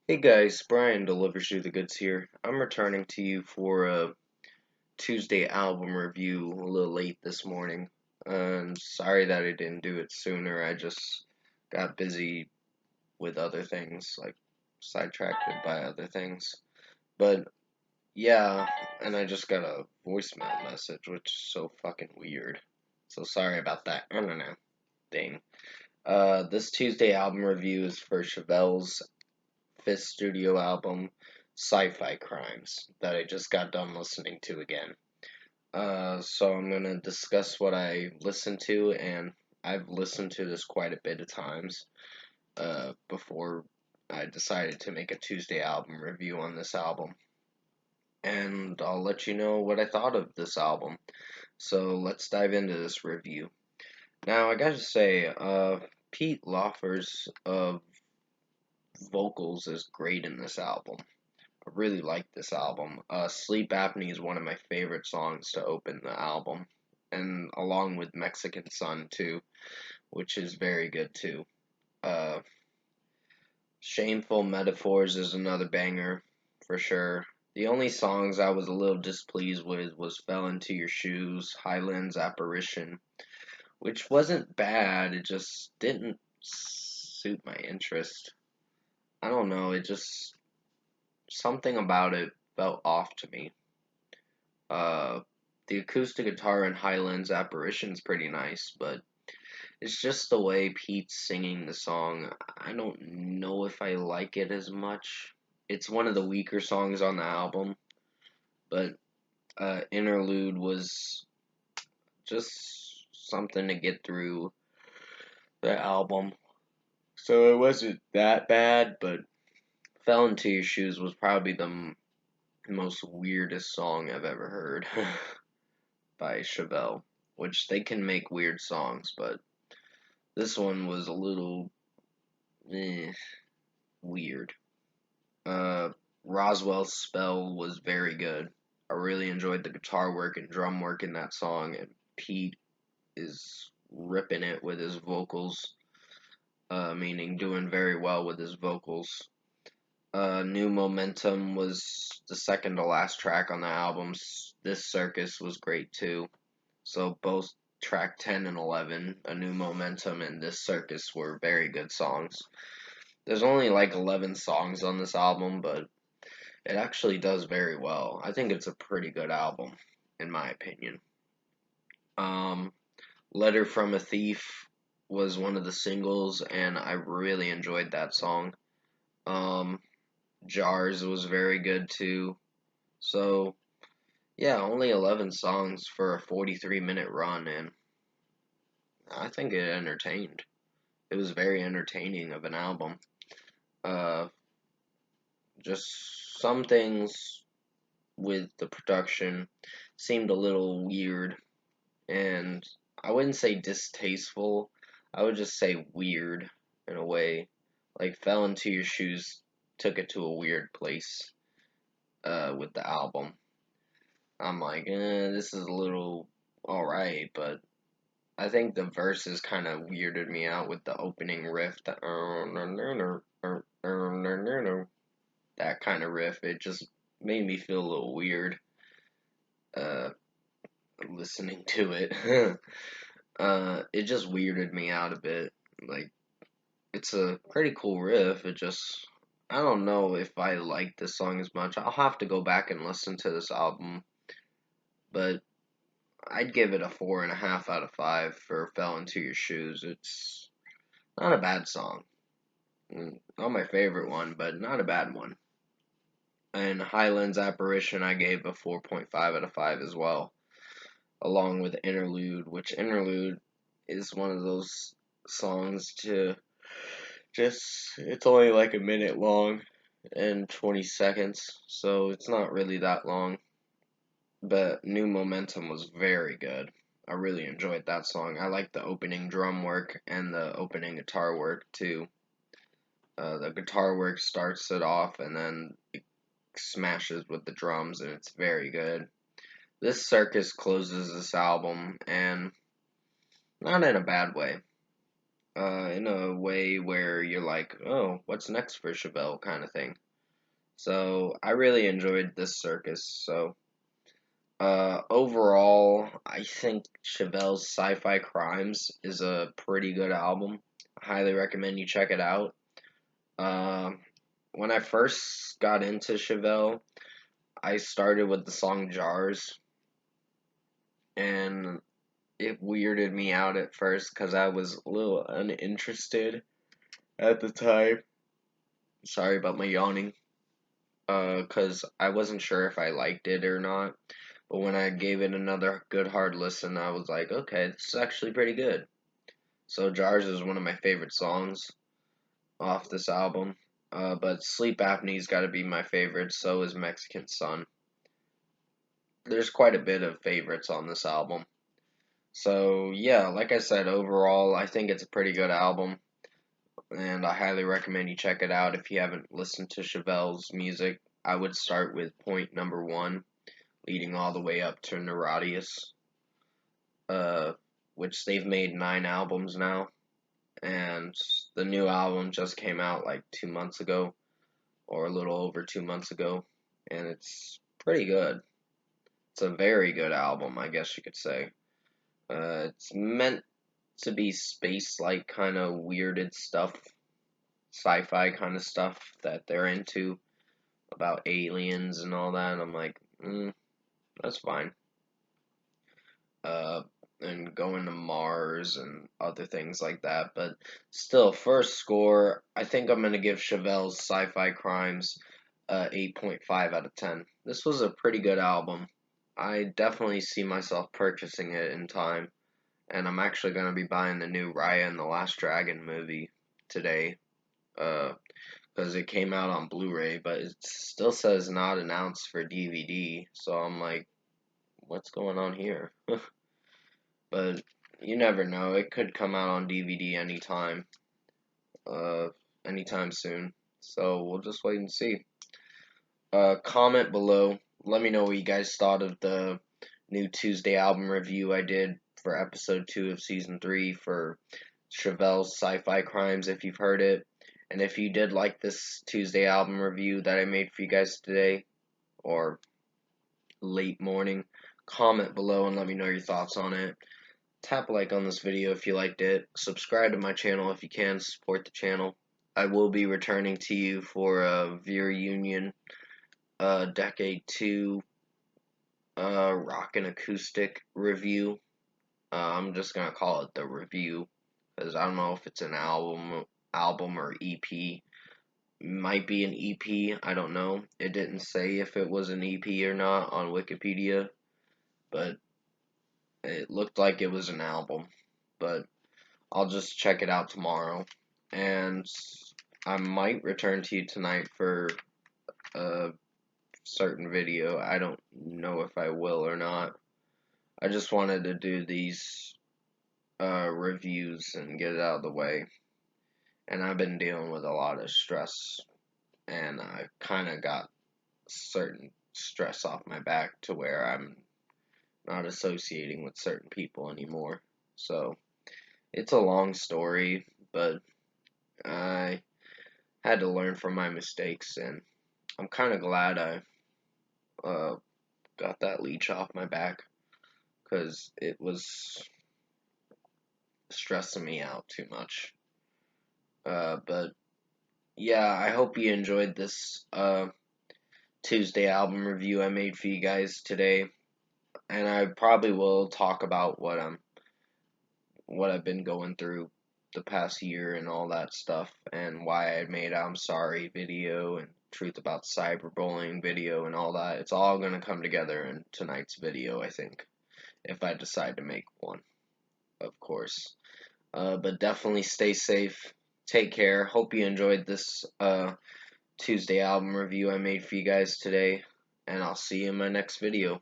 Hey guys, Brian delivers you the goods here. I'm returning to you for a Tuesday album review a little late this morning. Sorry that I didn't do it sooner. I just got busy with other things, like sidetracked by other things. But yeah, and I just got a voicemail message, which is so fucking weird. So sorry about that. I don't know. Dang. This Tuesday album review is for Chevelle's fifth studio album, Sci-fi Crimes, that I just got done listening to again. So I'm gonna discuss what I listened to, and I've listened to this quite a bit of times before I decided to make a Tuesday album review on this album. And I'll let you know what I thought of this album. So let's dive into this review. Now, I gotta say, Pete Lawfer's vocals is great in this album. I really like this album. Sleep Apnea is one of my favorite songs to open the album, and along with Mexican Sun too, which is very good too. Uh, Shameful Metaphors is another banger for sure. The only songs I was a little displeased with was Fell Into Your Shoes, Highlands Apparition, which wasn't bad, it just didn't suit my interest. I don't know, it just something about it felt off to me. Uh, the acoustic guitar in Highlands Apparition's pretty nice, but it's just the way Pete's singing the song. I don't know if I like it as much. It's one of the weaker songs on the album, but Interlude was just something to get through the album. So it wasn't that bad, but Fell Into Your Shoes was probably the most weirdest song I've ever heard. By Chevelle, which they can make weird songs, but this one was a little weird. Uh, Roswell's Spell was very good. I really enjoyed the guitar work and drum work in that song, and Pete is ripping it with his vocals, meaning doing very well with his vocals. New Momentum was the second to last track on the album. This Circus was great too. So both track 10 and 11, A New Momentum and This Circus, were very good songs. There's only like 11 songs on this album, but it actually does very well. I think it's a pretty good album, in my opinion. Um, Letter from a Thief was one of the singles, and I really enjoyed that song. Um, Jars was very good too. So, yeah, only 11 songs for a 43-minute run, and I think it entertained. It was very entertaining of an album. Uh, just some things with the production seemed a little weird, and I wouldn't say distasteful. I would just say weird in a way. Like Fell Into Your Shoes took it to a weird place with the album. I'm like, this is a little alright, but I think the verses kind of weirded me out with the opening riff, that kind of riff. It just made me feel a little weird uh, listening to it. It just weirded me out a bit. Like, it's a pretty cool riff. It just, I don't know if I like this song as much. I'll have to go back and listen to this album, but I'd give it a 4.5 out of 5 for Fell Into Your Shoes. It's not a bad song. Not my favorite one, but not a bad one. And Highlands Apparition, I gave a 4.5 out of 5 as well, along with Interlude, which Interlude is one of those songs to just, it's only like a minute long and 20 seconds, so it's not really that long. But New Momentum was very good. I really enjoyed that song. I like the opening drum work and the opening guitar work too. The guitar work starts it off and then it smashes with the drums, and it's very good. This Circus closes this album, and not in a bad way. in a way where you're like, oh, what's next for Chevelle kind of thing. So I really enjoyed this circus. So overall, I think Chevelle's Sci-Fi Crimes is a pretty good album. I highly recommend you check it out. Um, when I first got into Chevelle, I started with the song Jars, and it weirded me out at first because I was a little uninterested at the time. Sorry about my yawning. Because I wasn't sure if I liked it or not. But when I gave it another good hard listen, I was like, okay, this is actually pretty good. So Jars is one of my favorite songs off this album. But Sleep Apnea's got to be my favorite. So is Mexican Sun. There's quite a bit of favorites on this album. So yeah, like I said, overall, I think it's a pretty good album, and I highly recommend you check it out if you haven't listened to Chevelle's music. I would start with point number one, leading all the way up to Neurodius, uh, which they've made 9 albums now, and the new album just came out like 2 months ago, or a little over 2 months ago, and it's pretty good. It's a very good album, I guess you could say. It's meant to be space-like kind of weirded stuff, sci-fi kind of stuff that they're into about aliens and all that. I'm like, that's fine. Uh, and going to Mars and other things like that. But still, first score, I think I'm gonna give Chevelle's Sci-Fi Crimes 8.5 out of 10. This was a pretty good album. I definitely see myself purchasing it in time, and I'm actually gonna be buying the new Raya and the Last Dragon movie today. Because it came out on Blu-ray, but it still says not announced for DVD. So I'm like, what's going on here? But you never know. It could come out on DVD uh, anytime soon. So we'll just wait and see. Comment below. Let me know what you guys thought of the new Tuesday album review I did for episode 2 of season 3 for Chevelle's Sci-Fi Crimes, if you've heard it. And if you did like this Tuesday album review that I made for you guys today, or late morning, comment below and let me know your thoughts on it. Tap like on this video if you liked it. Subscribe to my channel if you can. Support the channel. I will be returning to you for a Veer Union Decade 2 rock and acoustic review. I'm just gonna call it the review because I don't know if it's an album or EP. Might be an EP. I don't know. It didn't say if it was an EP or not on Wikipedia, but it looked like it was an album. But I'll just check it out tomorrow, and I might return to you tonight for a certain video. I don't know if I will or not. I just wanted to do these reviews and get it out of the way. And I've been dealing with a lot of stress, and I kind of got certain stress off my back to where I'm not associating with certain people anymore. So it's a long story, but I had to learn from my mistakes, and I'm kind of glad I uh, got that leech off my back because it was stressing me out too much. But yeah, I hope you enjoyed this Tuesday album review I made for you guys today, and I probably will talk about what I've been going through the past year and all that stuff, and why I made I'm Sorry video and truth about cyberbullying video and all that. It's all gonna come together in tonight's video, I think, if I decide to make one, of course. But definitely stay safe. Take care. Hope you enjoyed this Tuesday album review I made for you guys today, and I'll see you in my next video.